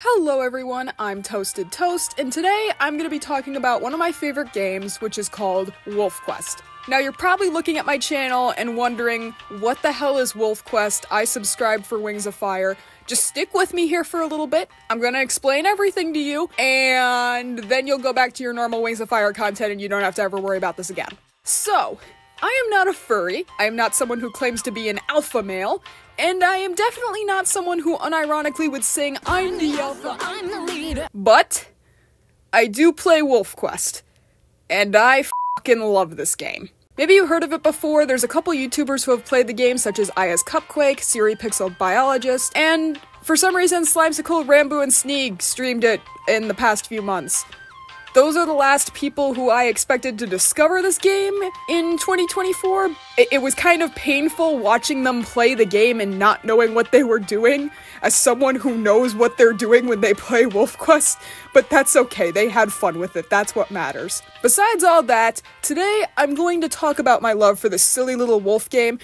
Hello everyone, I'm Toasted Toast, and today I'm going to be talking about one of my favorite games, which is called WolfQuest. Now you're probably looking at my channel and wondering, what the hell is WolfQuest? I subscribed for Wings of Fire. Just stick with me here for a little bit. I'm going to explain everything to you, and then you'll go back to your normal Wings of Fire content and you don't have to ever worry about this again. So, I am not a furry, I am not someone who claims to be an alpha male, and I am definitely not someone who unironically would sing, I'm the alpha, I'm the leader. But, I do play WolfQuest, and I fucking love this game. Maybe you heard of it before, there's a couple YouTubers who have played the game, such as Aya's Cupquake, Siri Pixel Biologist, and for some reason Slimesicle, Rambo, and Sneeg streamed it in the past few months. Those are the last people who I expected to discover this game in 2024. It was kind of painful watching them play the game and not knowing what they were doing, as someone who knows what they're doing when they play WolfQuest, but that's okay, they had fun with it, that's what matters. Besides all that, today I'm going to talk about my love for this silly little wolf game,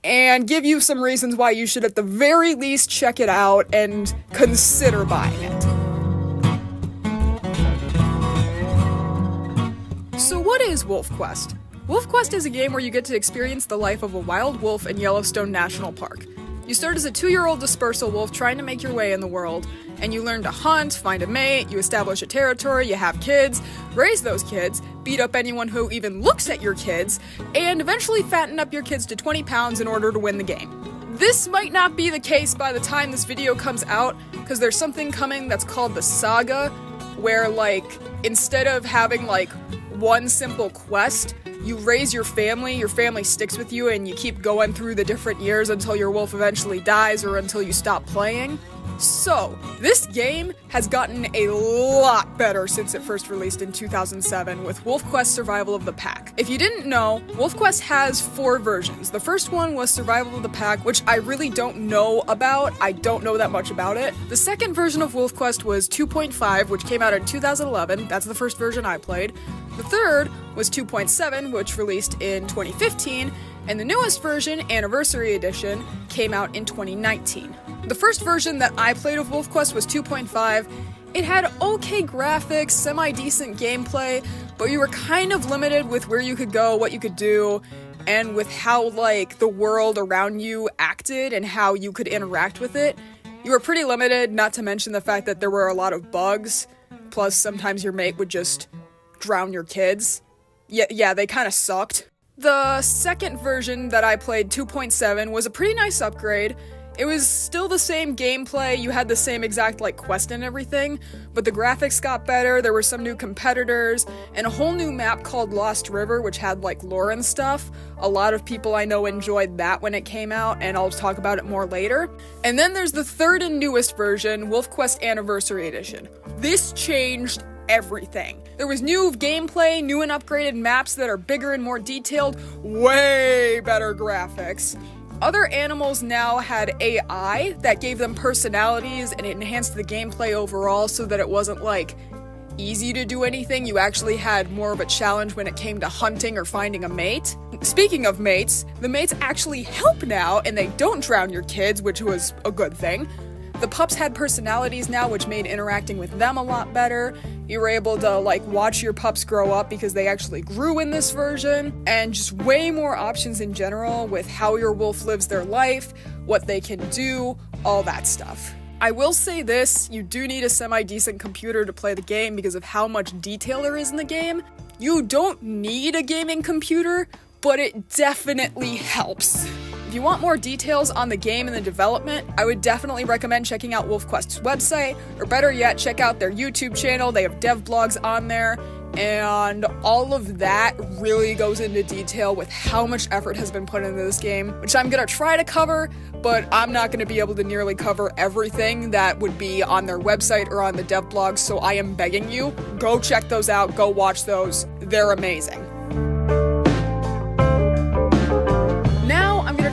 and give you some reasons why you should at the very least check it out and consider buying it. So what is WolfQuest? WolfQuest is a game where you get to experience the life of a wild wolf in Yellowstone National Park. You start as a 2-year-old dispersal wolf trying to make your way in the world, and you learn to hunt, find a mate, you establish a territory, you have kids, raise those kids, beat up anyone who even looks at your kids, and eventually fatten up your kids to 20 pounds in order to win the game. This might not be the case by the time this video comes out, because there's something coming that's called the saga, where instead of having one simple quest, you raise your family sticks with you, and you keep going through the different years until your wolf eventually dies or until you stop playing. So, this game has gotten a lot better since it first released in 2007 with WolfQuest Survival of the Pack. If you didn't know, WolfQuest has 4 versions. The first one was Survival of the Pack, which I really don't know about. I don't know that much about it. The second version of WolfQuest was 2.5, which came out in 2011. That's the first version I played. The third was 2.7, which released in 2015, and the newest version, Anniversary Edition, came out in 2019. The first version that I played of WolfQuest was 2.5. It had okay graphics, semi-decent gameplay, but you were kind of limited with where you could go, what you could do, and with how, the world around you acted and how you could interact with it. You were pretty limited, not to mention the fact that there were a lot of bugs, plus sometimes your mate would just drown your kids. Yeah, they kind of sucked. The second version that I played, 2.7, was a pretty nice upgrade. It was still the same gameplay, you had the same exact, quest and everything, but the graphics got better, there were some new competitors, and a whole new map called Lost River, which had, lore and stuff. A lot of people I know enjoyed that when it came out, and I'll talk about it more later. And then there's the third and newest version, WolfQuest Anniversary Edition. This changed everything. There was new gameplay, new and upgraded maps that are bigger and more detailed, way better graphics. Other animals now had AI that gave them personalities, and it enhanced the gameplay overall so that it wasn't easy to do anything. You actually had more of a challenge when it came to hunting or finding a mate. Speaking of mates, the mates actually help now, and they don't drown your kids, which was a good thing. The pups had personalities now, which made interacting with them a lot better. You were able to, watch your pups grow up because they actually grew in this version, and just way more options in general with how your wolf lives their life, what they can do, all that stuff. I will say this, you do need a semi-decent computer to play the game because of how much detail there is in the game. You don't need a gaming computer, but it definitely helps. If you want more details on the game and the development, I would definitely recommend checking out WolfQuest's website, or better yet, check out their YouTube channel. They have dev blogs on there, and all of that really goes into detail with how much effort has been put into this game, which I'm gonna try to cover, but I'm not gonna be able to nearly cover everything that would be on their website or on the dev blogs, so I am begging you, go check those out, go watch those, they're amazing.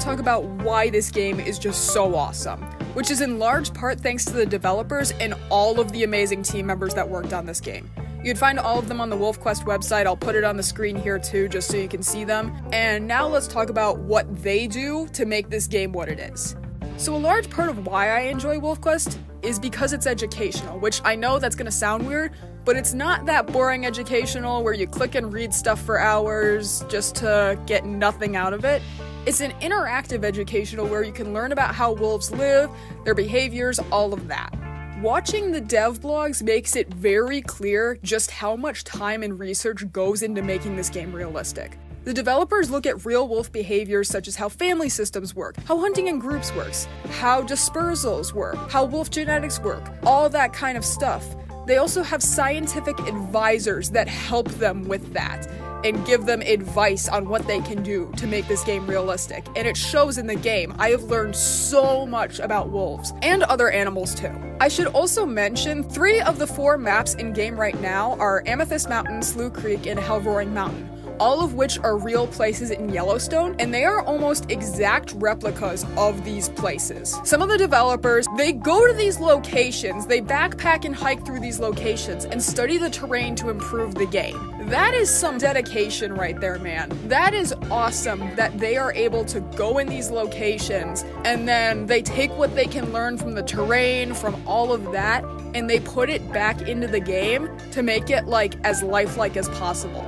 Talk about why this game is just so awesome, which is in large part thanks to the developers and all of the amazing team members that worked on this game. You'd find all of them on the WolfQuest website. I'll put it on the screen here too, just so you can see them. And now let's talk about what they do to make this game what it is. So a large part of why I enjoy WolfQuest is because it's educational, which I know that's gonna sound weird, but it's not that boring educational where you click and read stuff for hours just to get nothing out of it. It's an interactive educational where you can learn about how wolves live, their behaviors, all of that. Watching the dev blogs makes it very clear just how much time and research goes into making this game realistic. The developers look at real wolf behaviors such as how family systems work, how hunting in groups works, how dispersals work, how wolf genetics work, all that kind of stuff. They also have scientific advisors that help them with that and give them advice on what they can do to make this game realistic, and it shows in the game. I have learned so much about wolves, and other animals too. I should also mention 3 of the 4 maps in game right now are Amethyst Mountain, Slough Creek, and Hellroaring Mountain, all of which are real places in Yellowstone, and they are almost exact replicas of these places. Some of the developers, they go to these locations, they backpack and hike through these locations, and study the terrain to improve the game. That is some dedication right there, man. That is awesome that they are able to go in these locations, and then they take what they can learn from the terrain, from all of that, and they put it back into the game to make it like as lifelike as possible.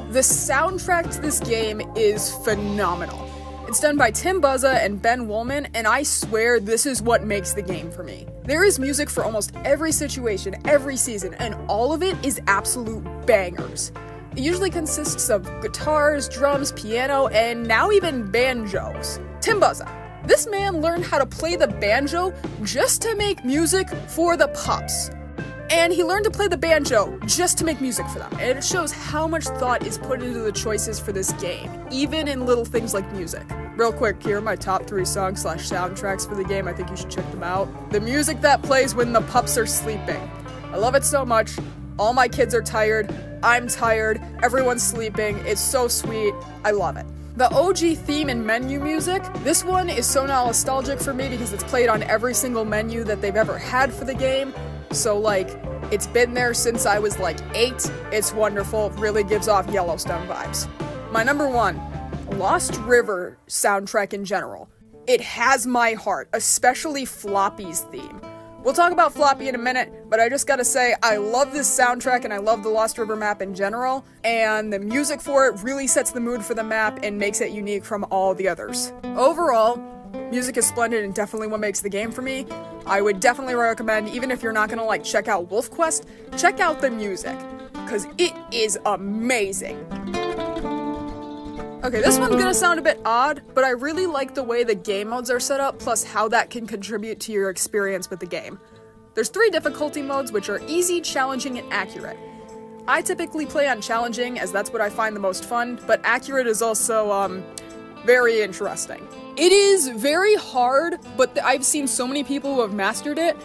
The soundtrack to this game is phenomenal. It's done by Tim Buzza and Ben Woolman, and I swear this is what makes the game for me. There is music for almost every situation, every season, and all of it is absolute bangers. It usually consists of guitars, drums, piano, and now even banjos. Tim Buzza. This man learned how to play the banjo just to make music for the pups. And he learned to play the banjo just to make music for them. And it shows how much thought is put into the choices for this game, even in little things like music. Real quick, here are my top 3 songs / soundtracks for the game. I think you should check them out. The music that plays when the pups are sleeping. I love it so much. All my kids are tired. I'm tired. Everyone's sleeping. It's so sweet. I love it. The OG theme and menu music, this one is so nostalgic for me because it's played on every single menu that they've ever had for the game. So like, it's been there since I was like 8. It's wonderful, really gives off Yellowstone vibes. My number 1, Lost River soundtrack in general. It has my heart, especially Floppy's theme. We'll talk about Floppy in a minute, but I just gotta say, I love this soundtrack and I love the Lost River map in general, and the music for it really sets the mood for the map and makes it unique from all the others. Overall, music is splendid and definitely what makes the game for me. I would definitely recommend, even if you're not gonna like check out WolfQuest, check out the music, because it is amazing. Okay, this one's gonna sound a bit odd, but I really like the way the game modes are set up, plus how that can contribute to your experience with the game. There's 3 difficulty modes, which are easy, challenging, and accurate. I typically play on challenging, as that's what I find the most fun, but accurate is also, very interesting. It is very hard, but I've seen so many people who have mastered it.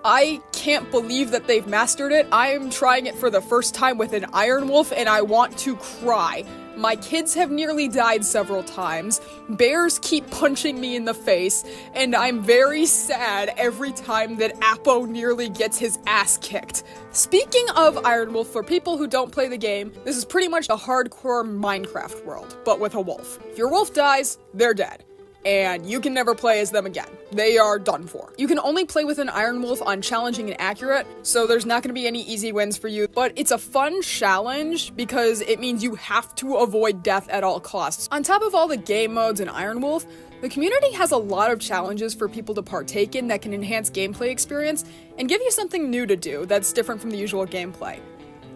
I can't believe that they've mastered it. I am trying it for the first time with an Iron Wolf, and I want to cry. My kids have nearly died several times, bears keep punching me in the face, and I'm very sad every time that Appo nearly gets his ass kicked. Speaking of Iron Wolf, for people who don't play the game, this is pretty much a hardcore Minecraft world, but with a wolf. If your wolf dies, they're dead. And you can never play as them again. They are done for. You can only play with an Iron Wolf on challenging and accurate, so there's not going to be any easy wins for you, but it's a fun challenge because it means you have to avoid death at all costs. On top of all the game modes in Iron Wolf, the community has a lot of challenges for people to partake in that can enhance gameplay experience and give you something new to do that's different from the usual gameplay.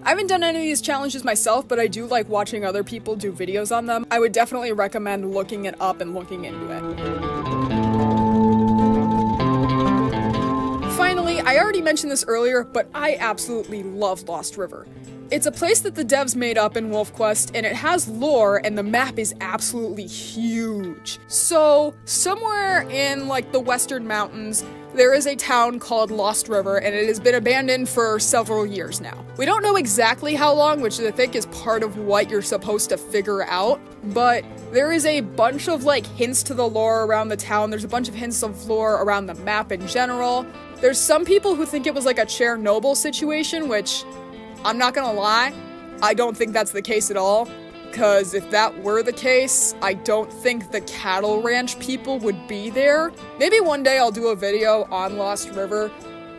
I haven't done any of these challenges myself, but I do like watching other people do videos on them. I would definitely recommend looking it up and looking into it. Finally, I already mentioned this earlier, but I absolutely love Lost River. It's a place that the devs made up in WolfQuest, and it has lore, and the map is absolutely huge. So, somewhere in, like, the Western Mountains, there is a town called Lost River, and it has been abandoned for several years now. We don't know exactly how long, which I think is part of what you're supposed to figure out, but there is a bunch of, like, hints to the lore around the town. There's a bunch of hints of lore around the map in general. There's some people who think it was like a Chernobyl situation, which, I'm not gonna lie, I don't think that's the case at all. because if that were the case, I don't think the cattle ranch people would be there. Maybe one day I'll do a video on Lost River.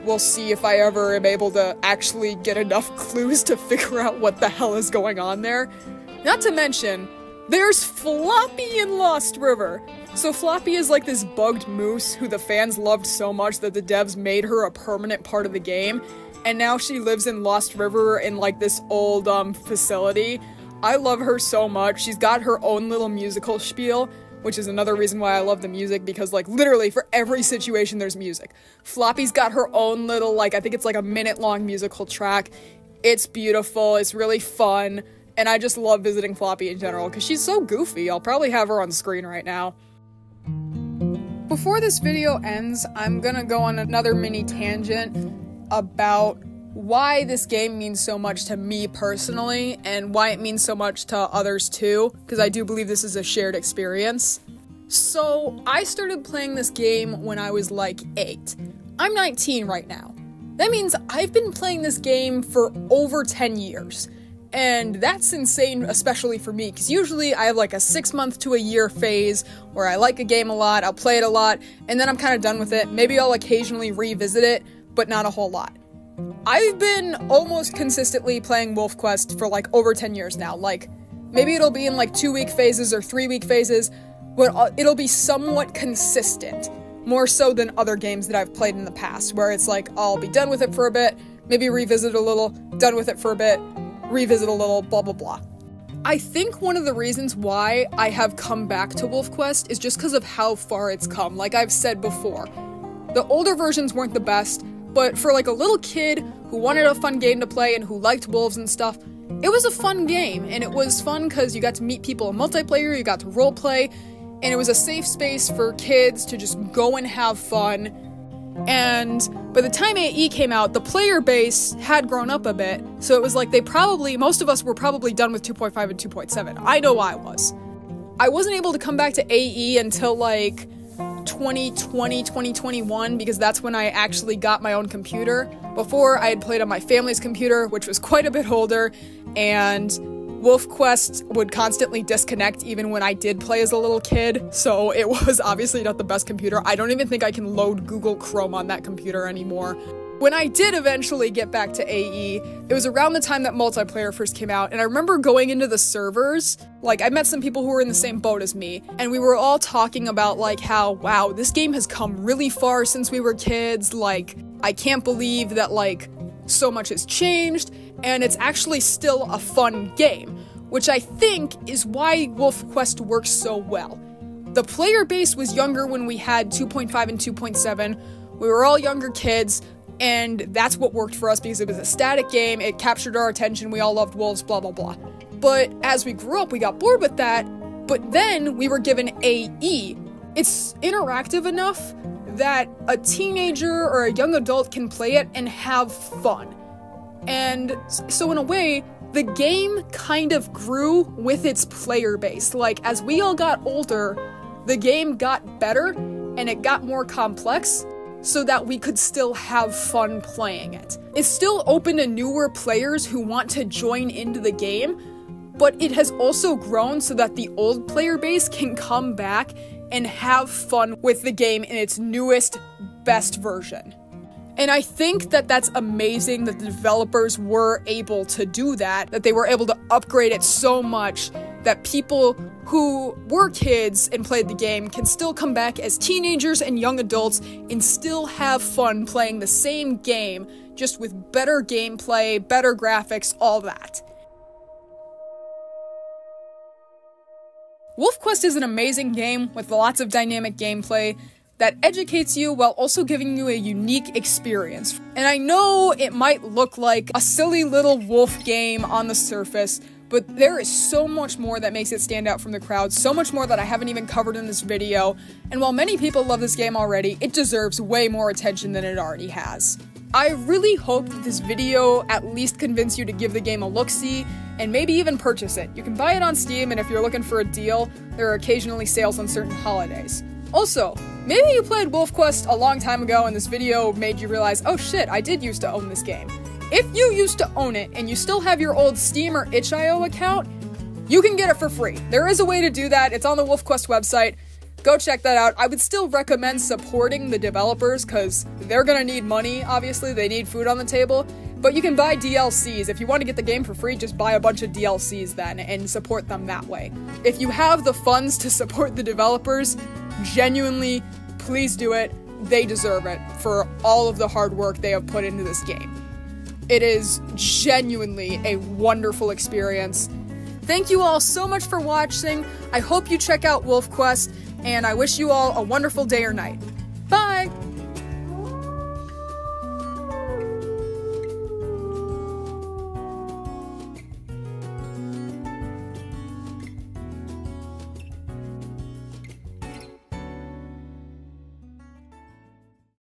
We'll see if I ever am able to actually get enough clues to figure out what the hell is going on there. Not to mention, there's Floppy in Lost River. So Floppy is like this bugged moose who the fans loved so much that the devs made her a permanent part of the game, and now she lives in Lost River in like this old facility. I love her so much. She's got her own little musical spiel, which is another reason why I love the music, because like literally for every situation there's music. Floppy's got her own little, like, I think it's like a minute-long musical track. It's beautiful, it's really fun, and I just love visiting Floppy in general because she's so goofy. I'll probably have her on screen right now. Before this video ends, I'm gonna go on another mini tangent about why this game means so much to me personally, and why it means so much to others too, because I do believe this is a shared experience. So, I started playing this game when I was like 8. I'm 19 right now. That means I've been playing this game for over 10 years. And that's insane, especially for me, because usually I have like a 6-month to a year phase where I like a game a lot, I'll play it a lot, and then I'm kind of done with it. Maybe I'll occasionally revisit it, but not a whole lot. I've been almost consistently playing WolfQuest for like over 10 years now. Like, maybe it'll be in like 2-week phases or 3-week phases, but it'll be somewhat consistent. More so than other games that I've played in the past, where it's like, I'll be done with it for a bit, maybe revisit a little, done with it for a bit, revisit a little, blah blah blah. I think one of the reasons why I have come back to WolfQuest is just because of how far it's come. Like I've said before, the older versions weren't the best, but for like a little kid who wanted a fun game to play and who liked wolves and stuff, it was a fun game, and it was fun because you got to meet people in multiplayer, you got to roleplay, and it was a safe space for kids to just go and have fun. And by the time AE came out, the player base had grown up a bit, so it was like most of us were probably done with 2.5 and 2.7. I know I was. I wasn't able to come back to AE until like 2020, 2021, because that's when I actually got my own computer. Before, I had played on my family's computer, which was quite a bit older, and WolfQuest would constantly disconnect even when I did play as a little kid, so it was obviously not the best computer. I don't even think I can load Google Chrome on that computer anymore. When I did eventually get back to AE, it was around the time that multiplayer first came out, and I remember going into the servers, like I met some people who were in the same boat as me, and we were all talking about like how, wow, this game has come really far since we were kids, like, I can't believe that like so much has changed, and it's actually still a fun game, which I think is why WolfQuest works so well. The player base was younger when we had 2.5 and 2.7, we were all younger kids, and that's what worked for us because it was a static game, it captured our attention, we all loved wolves, blah blah blah. But as we grew up, we got bored with that, but then we were given AE. It's interactive enough that a teenager or a young adult can play it and have fun. And so in a way, the game kind of grew with its player base. Like, as we all got older, the game got better and it got more complex, so that we could still have fun playing it. It's still open to newer players who want to join into the game, but it has also grown so that the old player base can come back and have fun with the game in its newest, best version. And I think that that's amazing that the developers were able to do that they were able to upgrade it so much that people who were kids and played the game can still come back as teenagers and young adults and still have fun playing the same game, just with better gameplay, better graphics, all that. WolfQuest is an amazing game with lots of dynamic gameplay that educates you while also giving you a unique experience. And I know it might look like a silly little wolf game on the surface, but there is so much more that makes it stand out from the crowd, so much more that I haven't even covered in this video, and while many people love this game already, it deserves way more attention than it already has. I really hope that this video at least convinced you to give the game a look-see, and maybe even purchase it. You can buy it on Steam, and if you're looking for a deal, there are occasionally sales on certain holidays. Also, maybe you played WolfQuest a long time ago and this video made you realize, oh shit, I did used to own this game. If you used to own it and you still have your old Steam or itch.io account, you can get it for free. There is a way to do that. It's on the WolfQuest website. Go check that out. I would still recommend supporting the developers because they're gonna need money, obviously. They need food on the table. But you can buy DLCs. If you want to get the game for free, just buy a bunch of DLCs then and support them that way. If you have the funds to support the developers, genuinely, please do it. They deserve it for all of the hard work they have put into this game. It is genuinely a wonderful experience. Thank you all so much for watching. I hope you check out WolfQuest, and I wish you all a wonderful day or night.